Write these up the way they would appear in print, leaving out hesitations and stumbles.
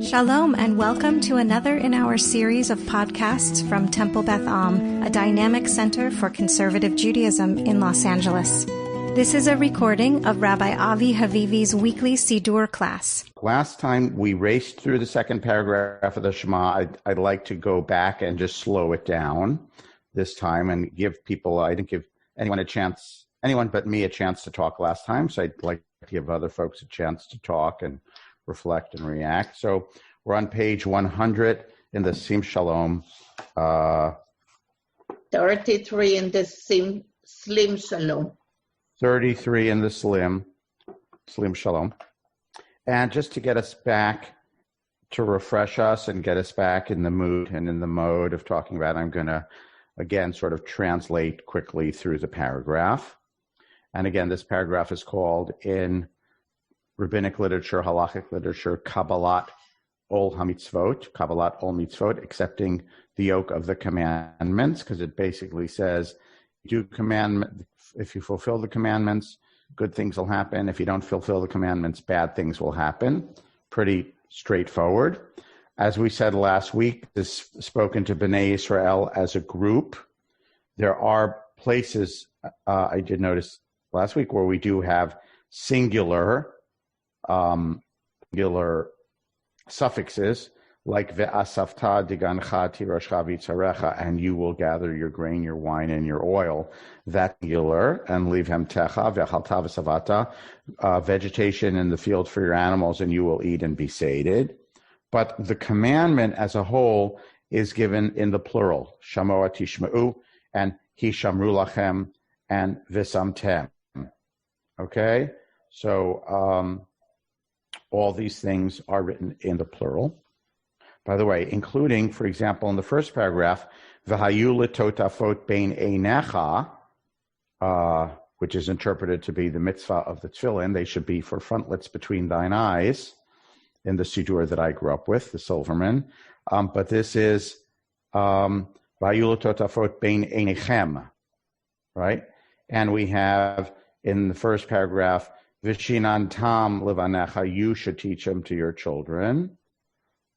Shalom and welcome to another in our series of podcasts from Temple Beth Am, a dynamic center for conservative Judaism in Los Angeles. This is a recording of Rabbi Avi Havivi's weekly Siddur class. Last time we raced through the second paragraph of the Shema. I'd like to go back and just slow it down this time and give people, I didn't give anyone but me a chance to talk last time, so I'd like to give other folks a chance to talk and reflect and react. So we're on page 100 in the Sim Shalom. 33 in the Slim Shalom. 33 in the Slim Shalom. And just to get us back, to refresh us and get us back in the mood and in the mode of talking about, I'm going to, again, sort of translate quickly through the paragraph. And again, this paragraph is called in rabbinic literature, halachic literature, Kabbalat Ol Mitzvot, accepting the yoke of the commandments, because it basically says, if you fulfill the commandments, good things will happen. If you don't fulfill the commandments, bad things will happen. Pretty straightforward. As we said last week, this is spoken to Bnei Israel as a group. There are places, I did notice last week, where we do have singular suffixes like ve'asafta digancha tirashcha v'tzarecha, and you will gather your grain, your wine, and your oil. That singular, and leave hemtecha ve'chalta v'savata, vegetation in the field for your animals, and you will eat and be sated. But the commandment as a whole is given in the plural, shamoa tishma'u, and hishamru lachem, and v'samtem. Okay, so all these things are written in the plural. By the way, including, for example, in the first paragraph, v'hayu letotafot bein einecha, which is interpreted to be the mitzvah of the tefillin. They should be for frontlets between thine eyes, in the Siddur that I grew up with, the Silverman. But this is v'hayu letotafot bein einechem, right? And we have in the first paragraph, Vishinan tam levanecha, you should teach them to your children.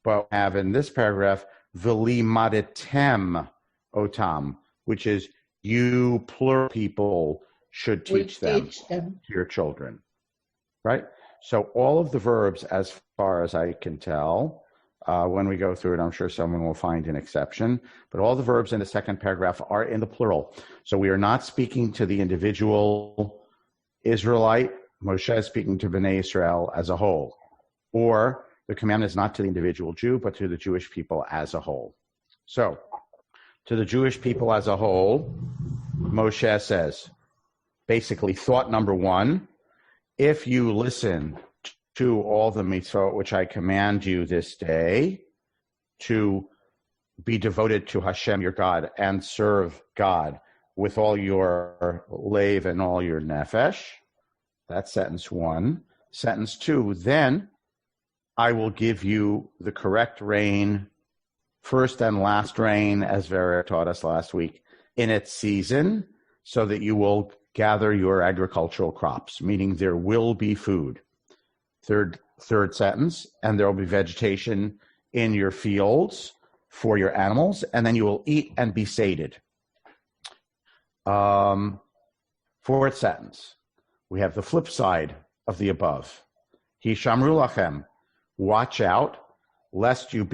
But we have in this paragraph, v'limaditem otam, which is you, plural people, should teach them to your children. Right? So all of the verbs, as far as I can tell, when we go through it, I'm sure someone will find an exception, but all the verbs in the second paragraph are in the plural. So we are not speaking to the individual Israelite. Moshe is speaking to Bnei Israel as a whole. Or the commandment is not to the individual Jew, but to the Jewish people as a whole. So, to the Jewish people as a whole, Moshe says, basically, thought number one, if you listen to all the mitzvot which I command you this day, to be devoted to Hashem, your God, and serve God with all your leiv and all your nefesh. That's sentence one. Sentence two, then I will give you the correct rain, first and last rain, as Vera taught us last week, in its season, so that you will gather your agricultural crops, meaning there will be food. Third sentence, and there will be vegetation in your fields for your animals, and then you will eat and be sated. Fourth sentence, we have the flip side of the above. Hishamru lachem, watch out, lest your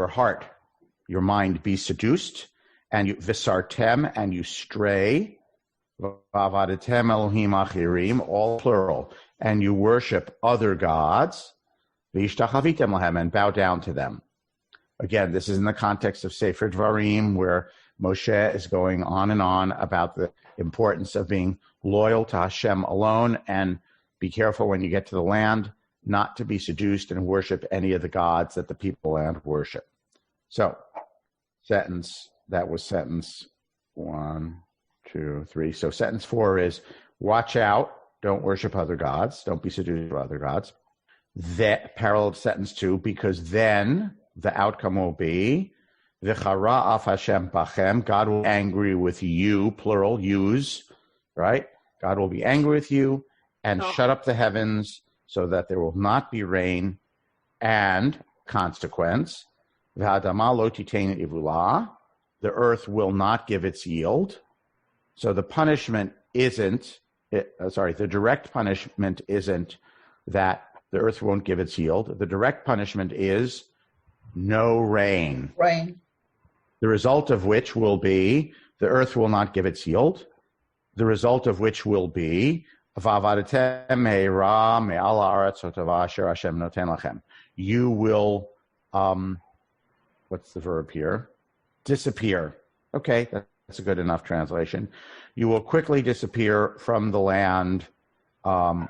heart, your mind be seduced, and you visartem, and you stray, v'avadetem Elohim achirim, all plural, and you worship other gods, v'ishtachavitem lahem, and bow down to them. Again, this is in the context of Sefer Dvarim, where Moshe is going on and on about the importance of being loyal to Hashem alone, and be careful when you get to the land not to be seduced and worship any of the gods that the people land worship. So, that was sentence 1, 2, 3. So sentence 4 is, watch out, don't worship other gods, don't be seduced by other gods. That parallel to sentence 2, because then the outcome will be, V'chara af Hashem bachem, God will be angry with you, plural, yous, right? God will be angry with you and shut up the heavens so that there will not be rain, and consequence, v'hadama lo titein ivula, the earth will not give its yield. So the punishment isn't, the direct punishment isn't that the earth won't give its yield. The direct punishment is no rain. Rain. The result of which will be the earth will not give its yield. The result of which will be you will, what's the verb here? Disappear. Okay, that's a good enough translation. You will quickly disappear from the land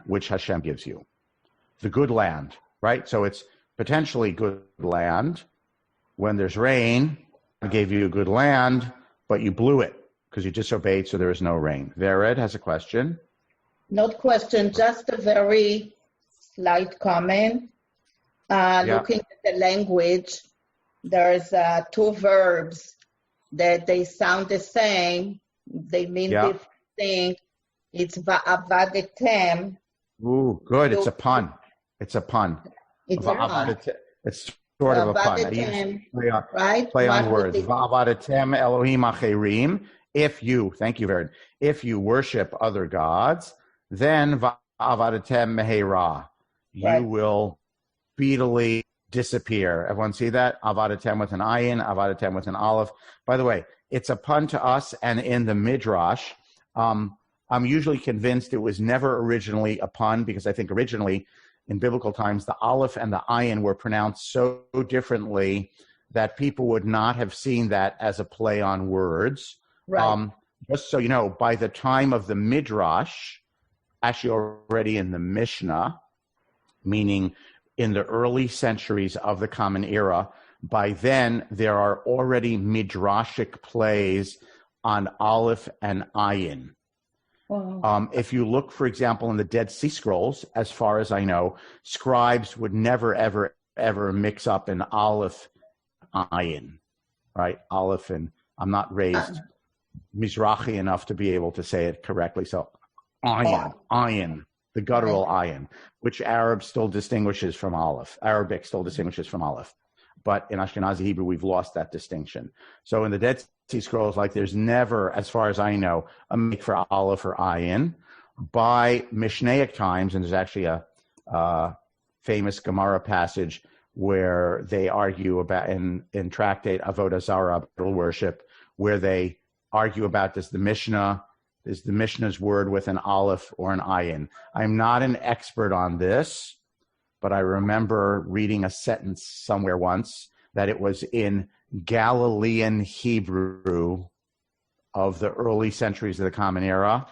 which Hashem gives you. The good land, right? So it's potentially good land. When there's rain, I gave you a good land, but you blew it because you disobeyed, so there is no rain. Vered has a question. Not question, just a very slight comment. Looking at the language, there's two verbs that they sound the same. They mean different things. It's va'avadetem. Ooh, good. It's a pun. It's a pun. It's a pun. It's sort of a pun. Right? Play on words. Va'avadetem Elohim acherim. If you, thank you, Vered, if you worship other gods, then va'avadetem mehera. You will speedily disappear. Everyone see that? Avadatem with an ayin, avadatem with an aleph. By the way, it's a pun to us, and in the Midrash, I'm usually convinced it was never originally a pun, because I think originally in biblical times, the aleph and the ayin were pronounced so differently that people would not have seen that as a play on words. Right. Just so you know, by the time of the Midrash, actually already in the Mishnah, meaning in the early centuries of the Common Era, by then there are already midrashic plays on aleph and ayin. Wow. If you look, for example, in the Dead Sea Scrolls, as far as I know, scribes would never, ever mix up an aleph ayin, right? Aleph, and I'm not raised Mizrahi enough to be able to say it correctly. So ayin, the guttural ayin, which Arabic still distinguishes from aleph. But in Ashkenazi Hebrew, we've lost that distinction. So in the Dead Sea Scrolls, like there's never, as far as I know, a make for aleph or ayin. By Mishnaic times, and there's actually a famous Gemara passage where they argue about in tractate Avodah Zarah, worship, where they argue about is the Mishnah's word with an aleph or an ayin. I'm not an expert on this, but I remember reading a sentence somewhere once that it was in Galilean Hebrew of the early centuries of the Common Era,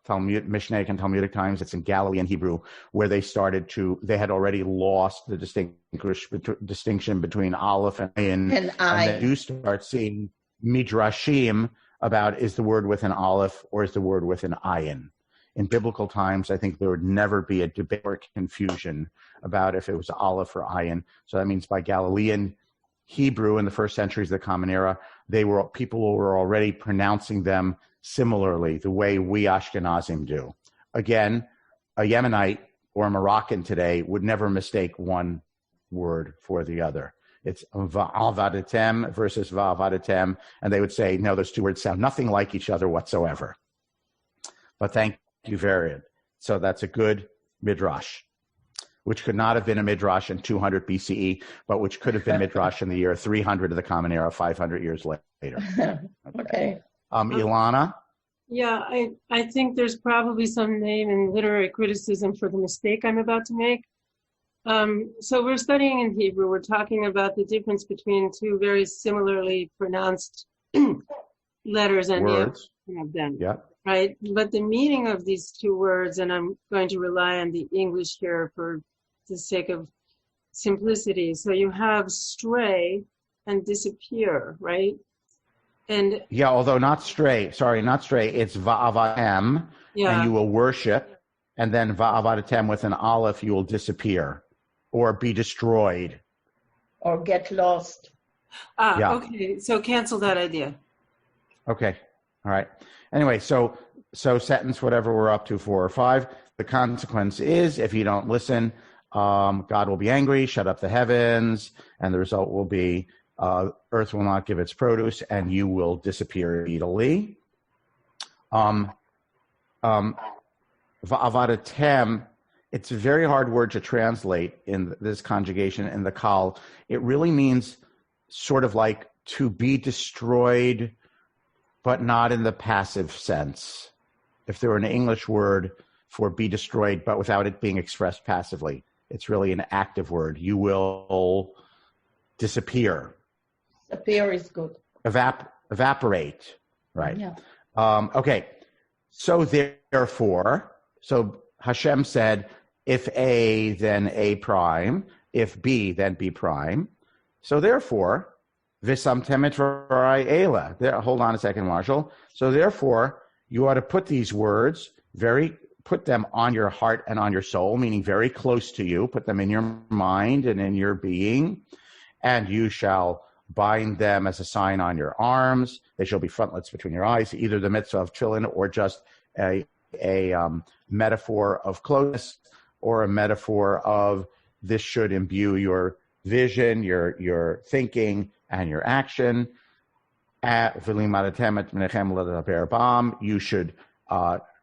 Mishnaic and Talmudic times. It's in Galilean Hebrew where they had already lost the distinction between aleph and ayin, and they do start seeing midrashim about is the word with an aleph or is the word with an ayin. In biblical times, I think there would never be a debate or confusion about if it was aleph or ayin. So that means by Galilean Hebrew in the first centuries of the Common Era, people were already pronouncing them similarly, the way we Ashkenazim do. Again, a Yemenite or a Moroccan today would never mistake one word for the other. It's va'avadetem versus va'avadetem, and they would say, no, those two words sound nothing like each other whatsoever. But thank you, Varied. So that's a good midrash, which could not have been a midrash in 200 BCE, but which could have been midrash in the year 300 of the Common Era, 500 years later. Okay. Ilana? Yeah, I think there's probably some name in literary criticism for the mistake I'm about to make. So we're studying in Hebrew. We're talking about the difference between two very similarly pronounced letters and words of them. Yeah. Right. But the meaning of these two words, and I'm going to rely on the English here for the sake of simplicity. So you have stray and disappear, right? And yeah, although not stray. It's va'avatem, and you will worship, and then va'avatem with an aleph, you will disappear or be destroyed. Or get lost. Okay. So cancel that idea. Okay. All right. Anyway, so sentence, whatever we're up to, 4 or 5, the consequence is, if you don't listen, God will be angry, shut up the heavens, and the result will be earth will not give its produce, and you will disappear immediately. Va'avatem, it's a very hard word to translate in this conjugation in the kal. It really means sort of like to be destroyed, but not in the passive sense. If there were an English word for be destroyed, but without it being expressed passively, it's really an active word. You will disappear. Disappear is good. Evaporate, right? Yeah. Okay. So therefore, so Hashem said, if A, then A prime. If B, then B prime. So therefore, Visamtem et v'rai ela. Hold on a second, Marshall. So therefore, you ought to put these words put them on your heart and on your soul, meaning very close to you. Put them in your mind and in your being, and you shall bind them as a sign on your arms. They shall be frontlets between your eyes, either the mitzvah of tefillin or just a metaphor of closeness or a metaphor of this should imbue your vision, your thinking, and your action.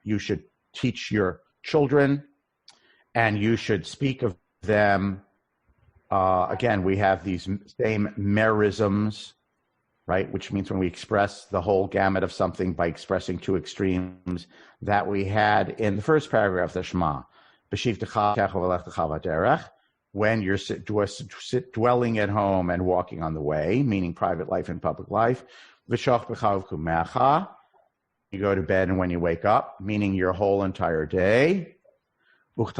You should teach your children, and you should speak of them. Again, we have these same merisms, right? Which means when we express the whole gamut of something by expressing two extremes that we had in the first paragraph of the Shema. When you're dwelling at home and walking on the way, meaning private life and public life. You go to bed and when you wake up, meaning your whole entire day. Your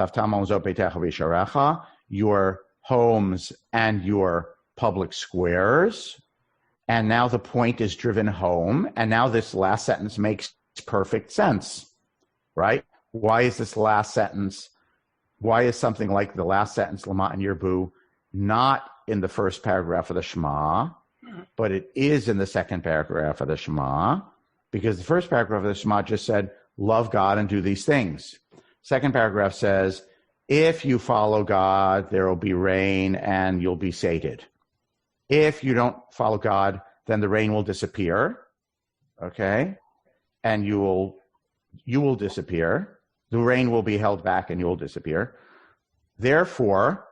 homes and your public squares. And now the point is driven home. And now this last sentence makes perfect sense, right? Why is this last sentence, why is something like the last sentence, Lama and Yirbu, not in the first paragraph of the Shema, but it is in the second paragraph of the Shema? Because the first paragraph of the Shema just said, love God and do these things. Second paragraph says, if you follow God, there will be rain and you'll be sated. If you don't follow God, then the rain will disappear, okay? And you will disappear. The rain will be held back and you will disappear. Therefore,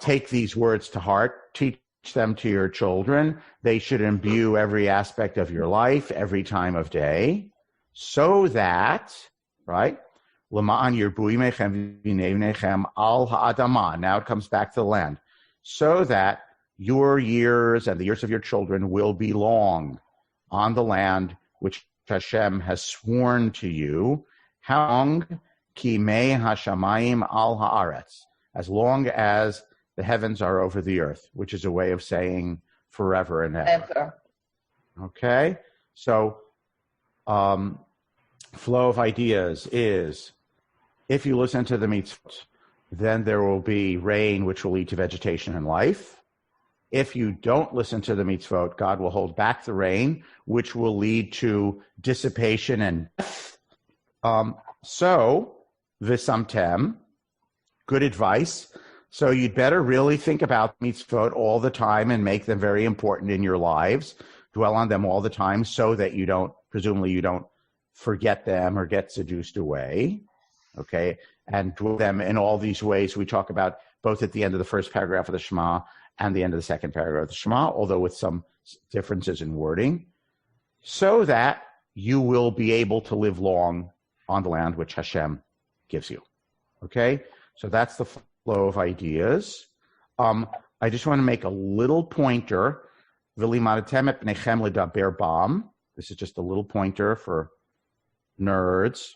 take these words to heart, teach them to your children. They should imbue every aspect of your life, every time of day, so that, right? Lama'an yirbui mechem v'nei al ha'adama. Now it comes back to the land. So that your years and the years of your children will be long on the land which Hashem has sworn to you. How long? Ki mei hashamayim al haaretz. As long as the heavens are over the earth, which is a way of saying forever and ever. Okay? So, flow of ideas is, if you listen to the mitzvot, then there will be rain, which will lead to vegetation and life. If you don't listen to the mitzvot, God will hold back the rain, which will lead to dissipation and death. So, visamtem, good advice. So you'd better really think about mitzvot all the time and make them very important in your lives. Dwell on them all the time so that you don't forget them or get seduced away. Okay? And dwell them in all these ways we talk about both at the end of the first paragraph of the Shema and the end of the second paragraph of the Shema, although with some differences in wording, so that you will be able to live long on the land which Hashem gives you. Okay? So that's the flow of ideas. I just want to make a little pointer. This is just a little pointer for nerds.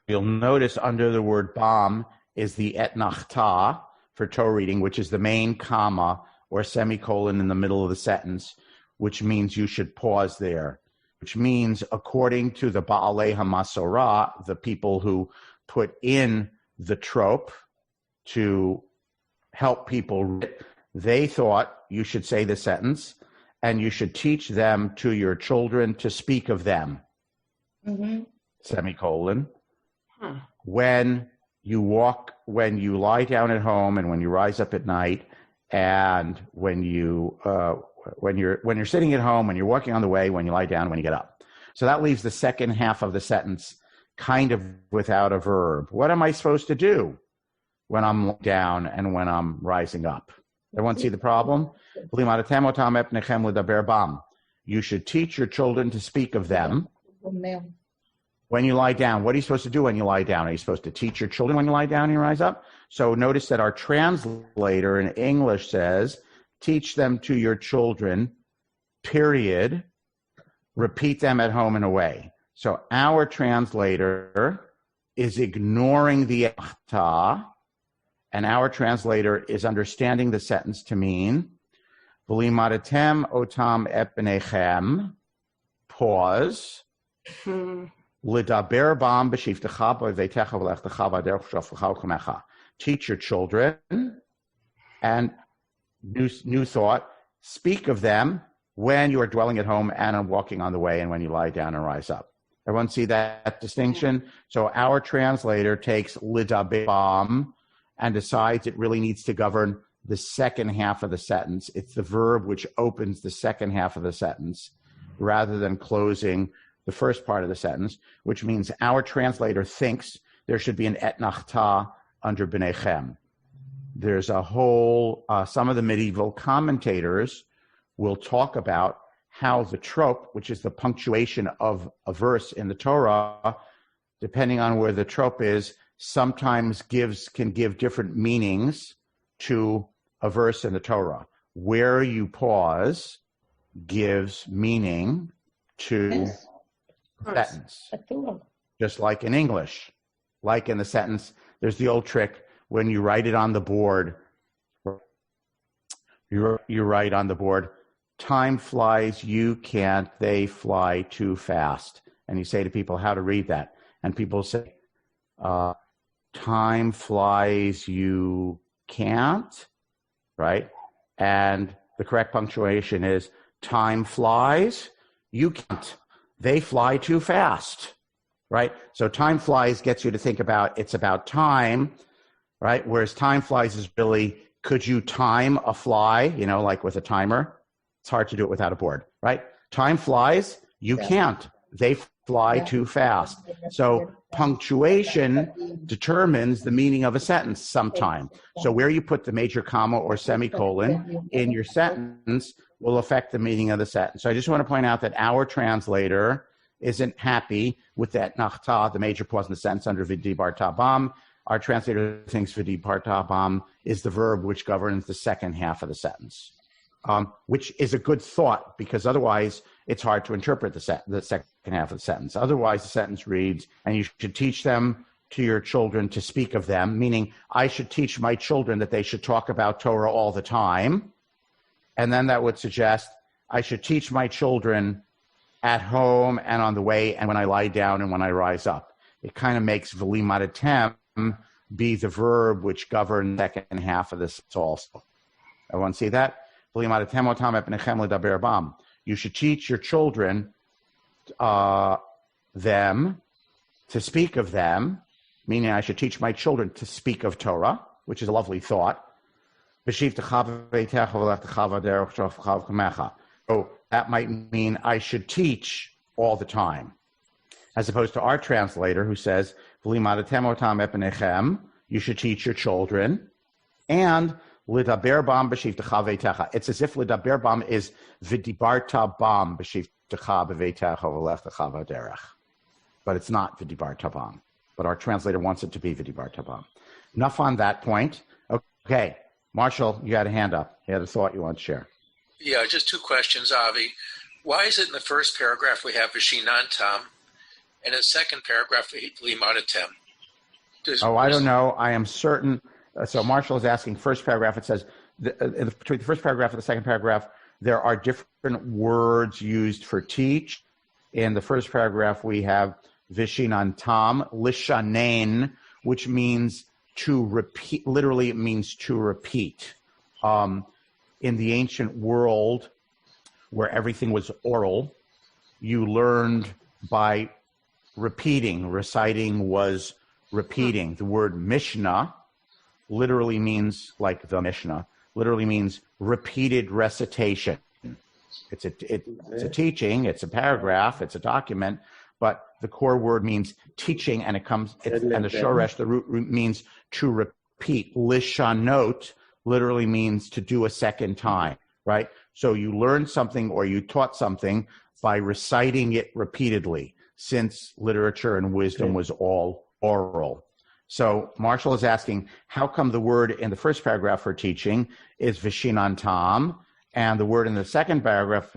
You'll notice under the word bam is the etnachta for Torah reading, which is the main comma or semicolon in the middle of the sentence, which means you should pause there, which means according to the Baalei HaMasorah, the people who put in the trope to help people, they thought you should say the sentence and you should teach them to your children to speak of them, semicolon. When you walk when you lie down at home and when you rise up at night, and when you're sitting at home, when you're walking on the way, when you lie down, when you get up. So that leaves the second half of the sentence kind of without a verb. What am I supposed to do when I'm down and when I'm rising up? Everyone see the problem? You should teach your children to speak of them. When you lie down, what are you supposed to do when you lie down? Are you supposed to teach your children when you lie down and you rise up? So notice that our translator in English says, teach them to your children, period. Repeat them at home and away. So our translator is ignoring the achta, and our translator is understanding the sentence to mean, v'limadatem otam et bnechem, pause, L'daber bam b'shivtecha b'veitecha v'lechtecha v'derech shoflecha v'chomecha. Teach your children, and new thought, speak of them when you are dwelling at home and walking on the way and when you lie down and rise up. Everyone see that distinction? So our translator takes l'daber bam and decides it really needs to govern the second half of the sentence. It's the verb which opens the second half of the sentence rather than closing the first part of the sentence, which means our translator thinks there should be an etnachta under b'nechem. There's a whole, some of the medieval commentators will talk about how the trope, which is the punctuation of a verse in the Torah, depending on where the trope is, sometimes can give different meanings to a verse in the Torah. Where you pause gives meaning to sentence, just like in English. Like in the sentence, there's the old trick when you write it on the board. You write on the board, time flies, you can't, they fly too fast. And you say to people how to read that. And people say, time flies, you can't, right? And the correct punctuation is, time flies, you can't. They fly too fast, right? So time flies gets you to think about, it's about time, right? Whereas time flies is really, could you time a fly, like with a timer? It's hard to do it without a board, right? Time flies, you can't. They fly too fast. So punctuation determines the meaning of a sentence sometime. So where you put the major comma or semicolon in your sentence will affect the meaning of the sentence. So I just want to point out that our translator isn't happy with that nachta, the major pause in the sentence under vidibar tabam. Our translator thinks vidibar tabam is the verb which governs the second half of the sentence, which is a good thought because otherwise it's hard to interpret the second half of the sentence. Otherwise the sentence reads, and you should teach them to your children to speak of them, meaning I should teach my children that they should talk about Torah all the time. And then that would suggest I should teach my children at home and on the way and when I lie down and when I rise up. It kind of makes v'limadatem be the verb which governs the second half of this also. Everyone see that? V'limadatem otam et bnechem l'daber bam. You should teach your children them to speak of them, meaning I should teach my children to speak of Torah, which is a lovely thought. So that might mean I should teach all the time, as opposed to our translator who says, you should teach your children, and it's as if l'daber bam is v'dibarta bam b'shivtecha b'veitecha v'lechtecha v'derech. But it's not v'dibarta bam. But our translator wants it to be v'dibarta bam. Enough on that point. Okay. Marshall, you had a hand up. You had a thought you want to share. Yeah, just two questions, Avi. Why is it in the first paragraph we have Vishinantam, and in the second paragraph we have Limadatem? I don't know. I am certain. So Marshall is asking, first paragraph, it says, between the first paragraph and the second paragraph, there are different words used for teach. In the first paragraph, we have Vishinantam, Lishanen, which means to repeat. Literally, it means to repeat. In the ancient world, where everything was oral, you learned by repeating. Reciting was repeating. The word Mishnah literally means, like the Mishnah, literally means repeated recitation. It's a teaching, it's a paragraph, it's a document, but the core word means teaching, and and the shoresh, the root means to repeat. Lishanot literally means to do a second time, right? So you learned something or you taught something by reciting it repeatedly, since literature and wisdom was all oral. So Marshall is asking, how come the word in the first paragraph for teaching is vishinantam, and the word in the second paragraph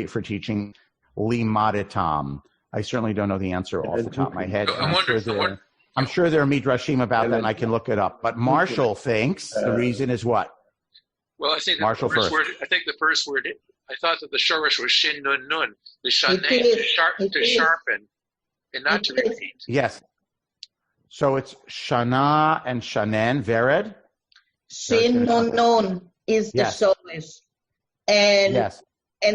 for teaching, limadatam? I certainly don't know the answer off the top of my head. I'm sure there are midrashim about that, and I can look it up. But Marshall thinks the reason is what? Well, I think Marshall the first first. word. I think the first word. I thought that the shorish was shin nun nun, the shanay to sharpen, and not to repeat. Yes. So it's shana and shanen, vered. Shin nun nun is the shorish, and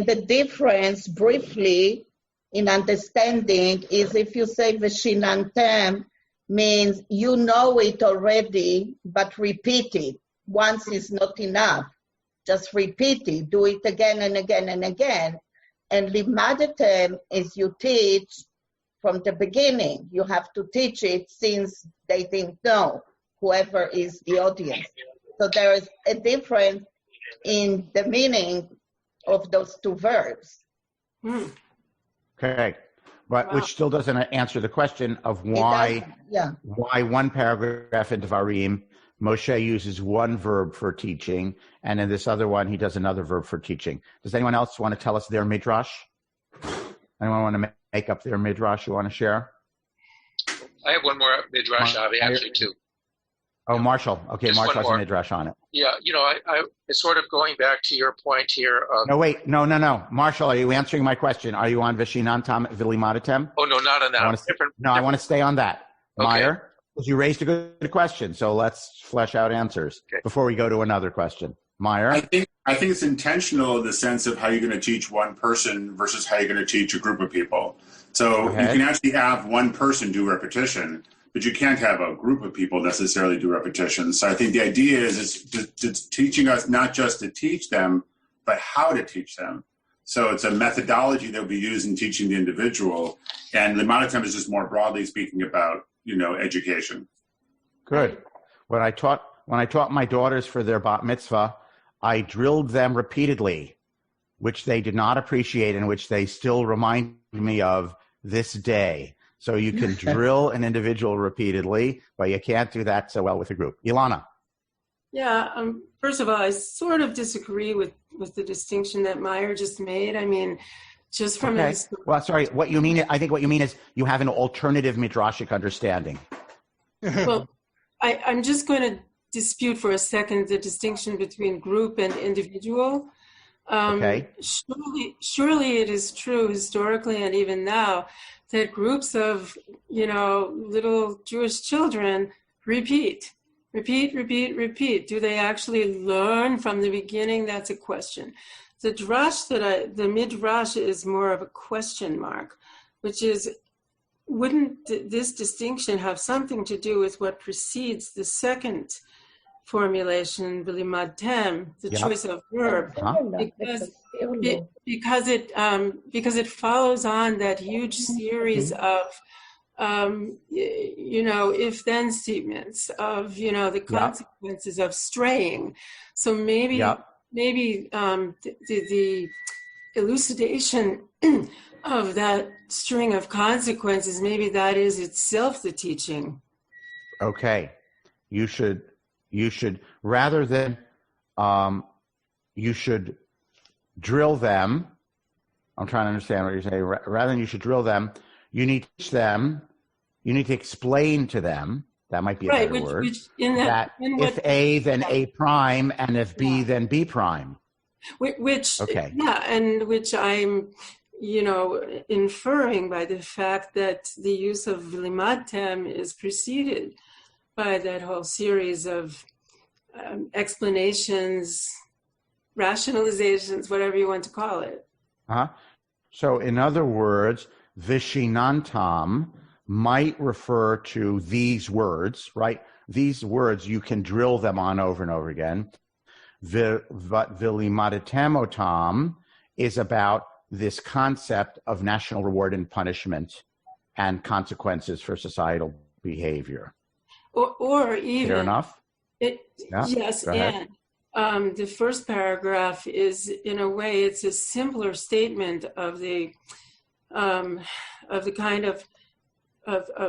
the difference, briefly, in understanding, is if you say veshinantam, means you know it already, but repeat it. Once is not enough. Just repeat it. Do it again and again and again. And limadatem is you teach from the beginning. You have to teach it since they didn't know, whoever is the audience. So there is a difference in the meaning of those two verbs. Okay. But which still doesn't answer the question of why one paragraph in Devarim, Moshe uses one verb for teaching, and in this other one, he does another verb for teaching. Does anyone else want to tell us their midrash? Anyone want to make up their midrash you want to share? I have one more midrash, Avi, actually, too. Oh, Marshall. Okay, Just Marshall has a midrash on it. Yeah, it's sort of going back to your point here. No, wait. No. Marshall, are you answering my question? Are you on Vishinantam Vilimadatem? Oh, no, not on that. I want to stay on that. Okay. Meyer, because you raised a good question, so let's flesh out answers before we go to another question. Meyer? I think it's intentional in the sense of how you're going to teach one person versus how you're going to teach a group of people. So you can actually have one person do repetition, but you can't have a group of people necessarily do repetitions. So I think the idea is it's teaching us not just to teach them, but how to teach them. So it's a methodology that will be used in teaching the individual. And Limadatem is just more broadly speaking about, education. Good. When I taught my daughters for their bat mitzvah, I drilled them repeatedly, which they did not appreciate and which they still remind me of this day. So you can drill an individual repeatedly, but you can't do that so well with a group. Ilana. Yeah, first of all, I sort of disagree with the distinction that Meyer just made. I mean, just from his... Well, sorry, what you mean is you have an alternative midrashic understanding. Well, I'm just going to dispute for a second the distinction between group and individual. Surely it is true historically and even now that groups of, little Jewish children repeat. Do they actually learn from the beginning? That's a question. The midrash is more of a question mark, which is, wouldn't this distinction have something to do with what precedes the second formulation, v'limadtem, the choice of verb, because it follows on that huge series of if-then statements of the consequences of straying. So maybe the elucidation of that string of consequences, maybe that is itself the teaching. Okay, you should rather than you should drill them. I'm trying to understand what you're saying. Rather than you should drill them, you need to teach them. You need to explain to them. That might be a better word. If A, then A prime, and if B, then B prime. Which I'm, inferring by the fact that the use of v'limadtem is preceded by that whole series of explanations, rationalizations, whatever you want to call it. So in other words, vishinantam might refer to these words, right? These words, you can drill them on over and over again. V'limadatem otam is about this concept of national reward and punishment and consequences for societal behavior. Or even... Fair enough? Yes, and the first paragraph is, in a way, it's a simpler statement of the kind of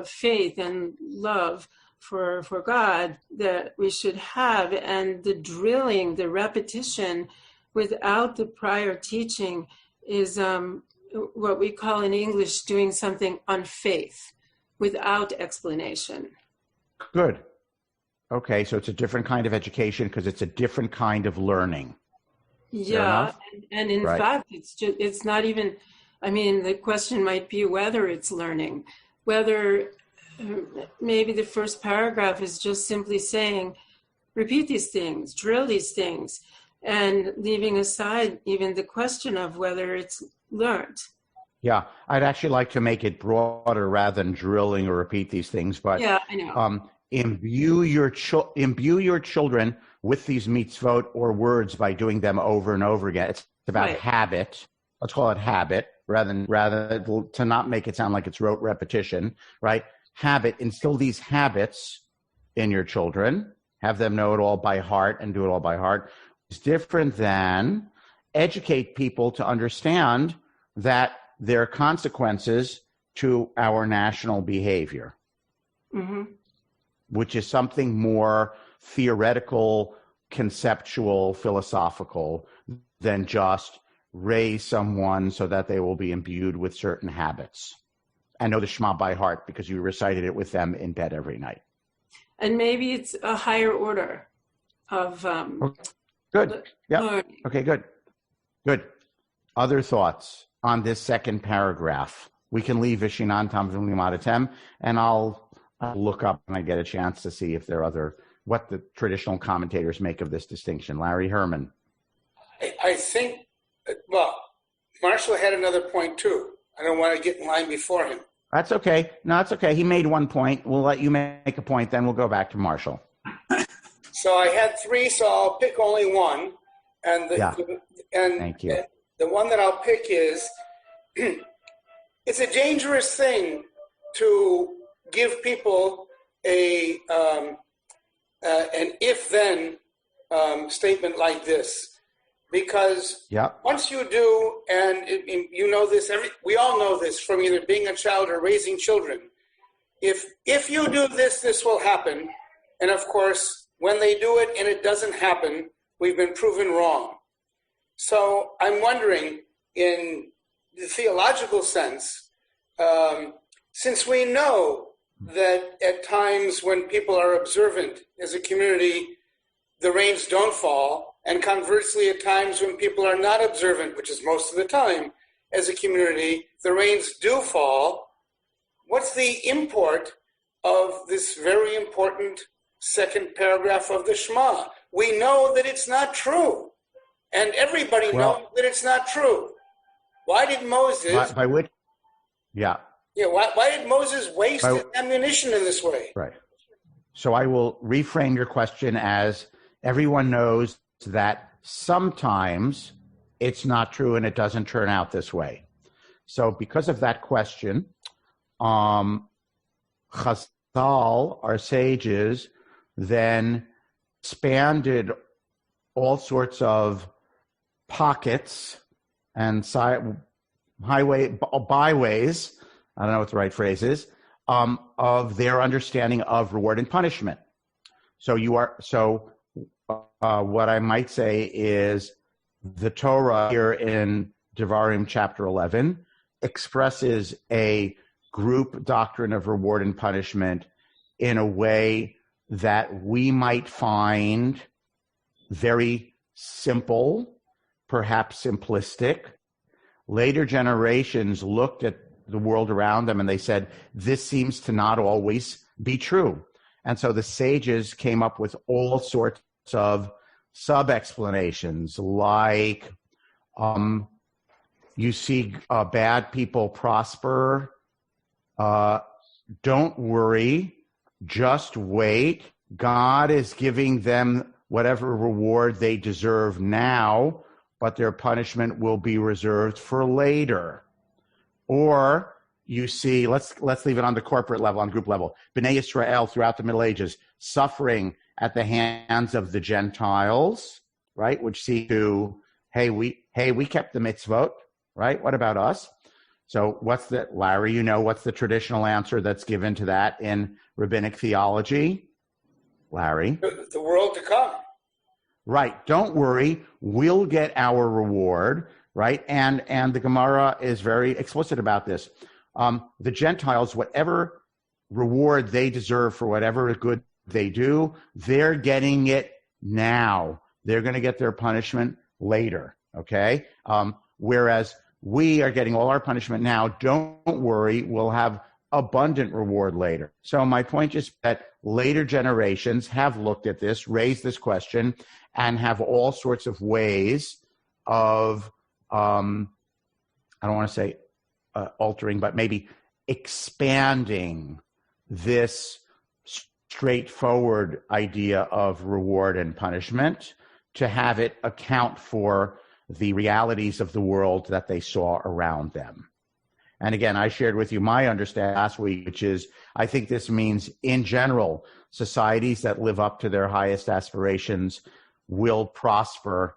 faith and love for God that we should have, and the drilling, the repetition without the prior teaching is what we call in English doing something on faith, without explanation. Good. Okay, so it's a different kind of education because it's a different kind of learning. Yeah, and in fact, it's not even, I mean, the question might be whether it's learning, whether maybe the first paragraph is just simply saying, repeat these things, drill these things, and leaving aside even the question of whether it's learned. Yeah, I'd actually like to make it broader rather than drilling or repeat these things, but yeah, I know. Imbue your children with these mitzvot or words by doing them over and over again. It's about habit. Let's call it habit rather to not make it sound like it's rote repetition, right? Habit. Instill these habits in your children. Have them know it all by heart and do it all by heart. It's different than educate people to understand that there are consequences to our national behavior. Mm-hmm. Which is something more theoretical, conceptual, philosophical than just raise someone so that they will be imbued with certain habits and know the Shema by heart because you recited it with them in bed every night. And maybe it's a higher order of... Okay. Good. Yeah. Okay, good. Good. Other thoughts on this second paragraph? We can leave Vishinantam V'limadatem, and I'll look up when I get a chance to see if there are what the traditional commentators make of this distinction. Larry Herman. I think, well, Marshall had another point too. I don't want to get in line before him. That's okay. No, it's okay. He made one point. We'll let you make a point, then we'll go back to Marshall. So I had three, so I'll pick only one. And Thank you. The one that I'll pick is, it's a dangerous thing to give people an if-then statement like this, because once you do, and you know this, we all know this from either being a child or raising children. If you do this, this will happen, and of course, when they do it and it doesn't happen, we've been proven wrong. So I'm wondering, in the theological sense, since we know that at times when people are observant as a community, the rains don't fall, and conversely at times when people are not observant, which is most of the time, as a community, the rains do fall, what's the import of this very important second paragraph of the Shema? We know that it's not true, and everybody knows that it's not true. Why did Moses... By which? Yeah. Yeah, why did Moses waste his ammunition in this way? Right. So I will reframe your question as everyone knows that sometimes it's not true and it doesn't turn out this way. So because of that question, Chazal, our sages, then expanded all sorts of pockets and byways, I don't know what the right phrase is, of their understanding of reward and punishment. What I might say is the Torah here in Devarim chapter 11 expresses a group doctrine of reward and punishment in a way that we might find very simple, perhaps simplistic. Later generations looked at the world around them and they said, this seems to not always be true. And so the sages came up with all sorts of sub-explanations, like you see bad people prosper don't worry, just wait. God is giving them whatever reward they deserve now, but their punishment will be reserved for later. Or you see, let's leave it on the corporate level, on group level. Bnei Israel throughout the Middle Ages suffering at the hands of the Gentiles, right? Which see to, hey, we kept the mitzvot, right? What about us? So Larry, what's the traditional answer that's given to that in rabbinic theology? Larry? The world to come. Right. Don't worry. We'll get our reward, right? And the Gemara is very explicit about this. The Gentiles, whatever reward they deserve for whatever good they do, they're getting it now. They're going to get their punishment later, okay? Whereas we are getting all our punishment now. Don't worry. We'll have abundant reward later. So my point is that later generations have looked at this, raised this question, and have all sorts of ways of, I don't want to say altering, but maybe expanding this straightforward idea of reward and punishment to have it account for the realities of the world that they saw around them. And again, I shared with you my understanding last week, which is I think this means in general, societies that live up to their highest aspirations will prosper,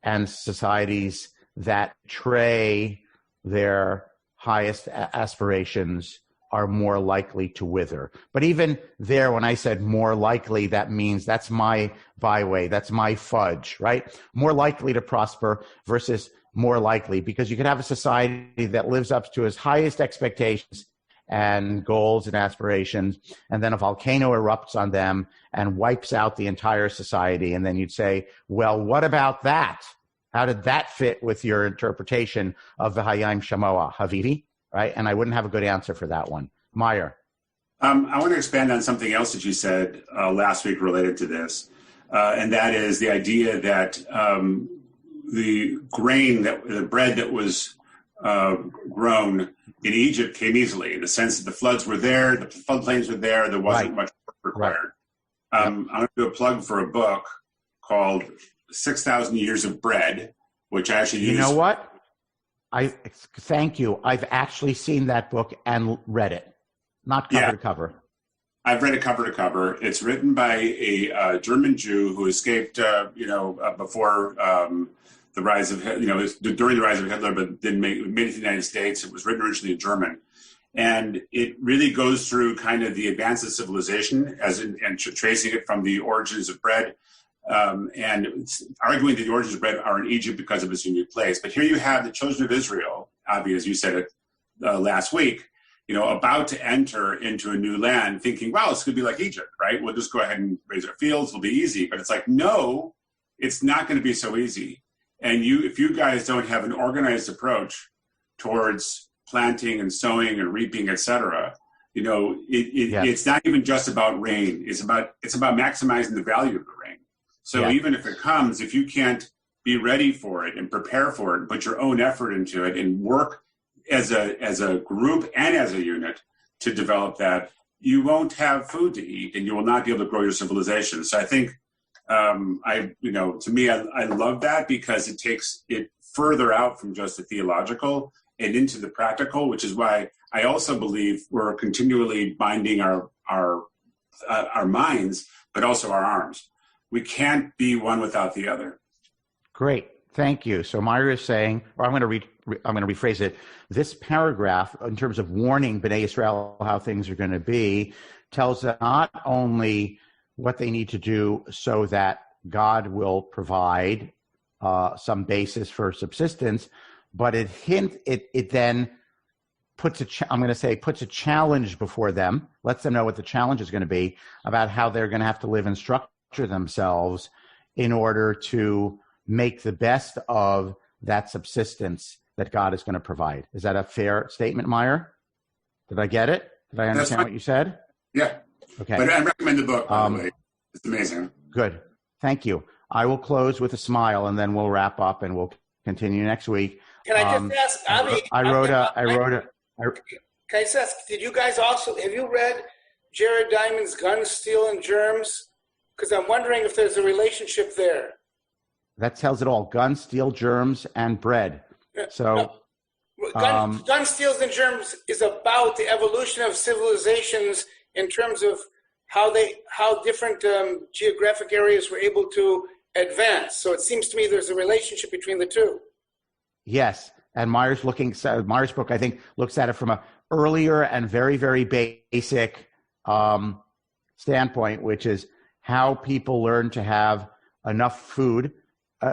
and societies that betray their highest aspirations are more likely to wither. But even there, when I said more likely, that means that's my byway, that's my fudge, right? More likely to prosper versus more likely, because you could have a society that lives up to its highest expectations and goals and aspirations, and then a volcano erupts on them and wipes out the entire society. And then you'd say, well, what about that? How did that fit with your interpretation of the Hayim Shamoa, Havivi? Right? And I wouldn't have a good answer for that one. Meyer. I want to expand on something else that you said last week related to this, and that is the idea that the bread that was grown in Egypt came easily, in the sense that the floods were there, the floodplains were there wasn't much work required. Right. I'm going to do a plug for a book called 6,000 Years of Bread, which I actually used. You know what? Thank you. I've actually seen that book and read it, not cover to cover. I've read it cover to cover. It's written by a German Jew who escaped, before the rise of, during the rise of Hitler, but then made it to the United States. It was written originally in German. And it really goes through kind of the advance of civilization and tracing it from the origins of bread. And arguing that the origins of bread are in Egypt because of its unique place. But here you have the children of Israel, Avi, as you said it last week, about to enter into a new land thinking, wow, it's going to be like Egypt, right? We'll just go ahead and raise our fields. It'll be easy. But it's like, no, it's not going to be so easy. And if you guys don't have an organized approach towards planting and sowing and reaping, et cetera, it's not even just about rain. It's about maximizing the value of the rain. So even if it comes, if you can't be ready for it and prepare for it and put your own effort into it and work as a group and as a unit to develop that, you won't have food to eat and you will not be able to grow your civilization. So I think, to me, I love that because it takes it further out from just the theological and into the practical, which is why I also believe we're continually binding our minds, but also our arms. We can't be one without the other. Great. Thank you. So Myra is saying, or I'm going to rephrase it. This paragraph, in terms of warning Bnei Israel how things are going to be, tells them not only what they need to do so that God will provide some basis for subsistence, but it then puts a challenge before them, lets them know what the challenge is going to be about how they're going to have to live and structure themselves in order to make the best of that subsistence that God is going to provide. Is that a fair statement, Meyer? Did I get it? Did I understand what you said? Yeah. Okay. But I recommend the book, by the way. It's amazing. Good. Thank you. I will close with a smile and then we'll wrap up and we'll continue next week. Can I just ask, Avi? can I just ask, have you read Jared Diamond's Guns, Steel, and Germs? Because I'm wondering if there's a relationship there. That tells it all. Guns, steel, germs, and bread. So, Guns, Steels, and Germs is about the evolution of civilizations in terms of how different geographic areas were able to advance. So it seems to me there's a relationship between the two. Yes, and Myers' book, I think, looks at it from a earlier and very, very basic standpoint, which is how people learn to have enough food,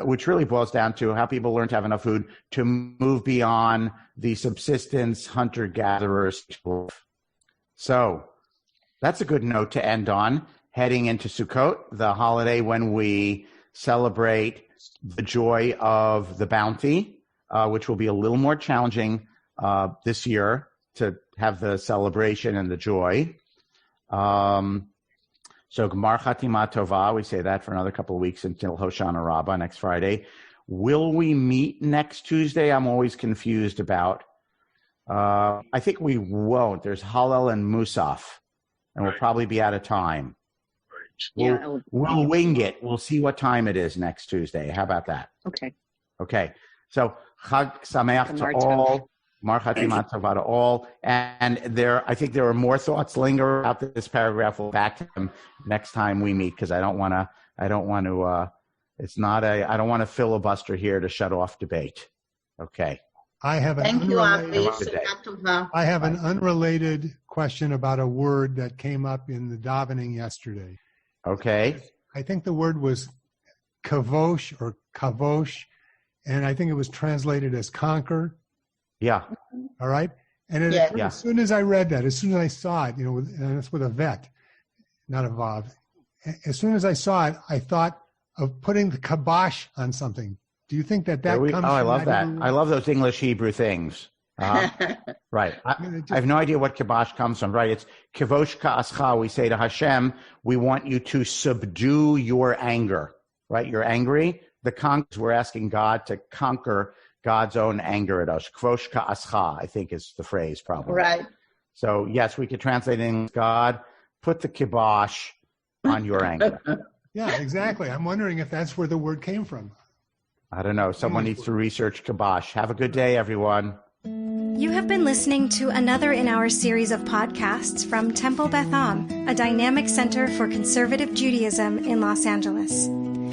which really boils down to how people learn to have enough food to move beyond the subsistence hunter-gatherers. So that's a good note to end on. Heading into Sukkot, the holiday when we celebrate the joy of the bounty, which will be a little more challenging this year to have the celebration and the joy. So Gemar Chatima Tova, we say that for another couple of weeks until Hoshana Rabbah next Friday. Will we meet next Tuesday? I'm always confused about. I think we won't. There's Hallel and Musaf, and we'll probably be out of time. We'll wing it. We'll see what time it is next Tuesday. How about that? Okay. So Chag Sameach to all. Mar Chatima Tova to all. And I think there are more thoughts linger about this paragraph. We'll back to them next time we meet because I don't want to filibuster here to shut off debate. Okay. I have an unrelated question about a word that came up in the davening yesterday. Okay. I think the word was kavosh or kavosh, and I think it was translated as conquer. Yeah. All right. And as soon as I read that, as soon as I saw it, and it's with a vet, not a vav. As soon as I saw it, I thought of putting the kibosh on something. Do you think that comes from I love that. I love those English Hebrew things. Right. I have no idea what kibosh comes from. Right. It's kivosh ka'ascha. We say to Hashem, we want you to subdue your anger. Right. You're angry. We're asking God to conquer God's own anger at us. Kvosh ka'ascha, I think is the phrase probably. Right. So yes, we could translate it in God, put the kibosh on your anger. Yeah, exactly. I'm wondering if that's where the word came from. I don't know. Someone needs to research kibosh. Have a good day, everyone. You have been listening to another in our series of podcasts from Temple Beth Am, a dynamic center for conservative Judaism in Los Angeles.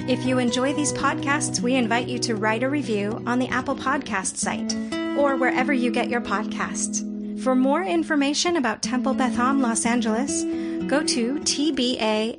If you enjoy these podcasts, we invite you to write a review on the Apple Podcast site or wherever you get your podcasts. For more information about Temple Beth Am Los Angeles, go to tbala.org.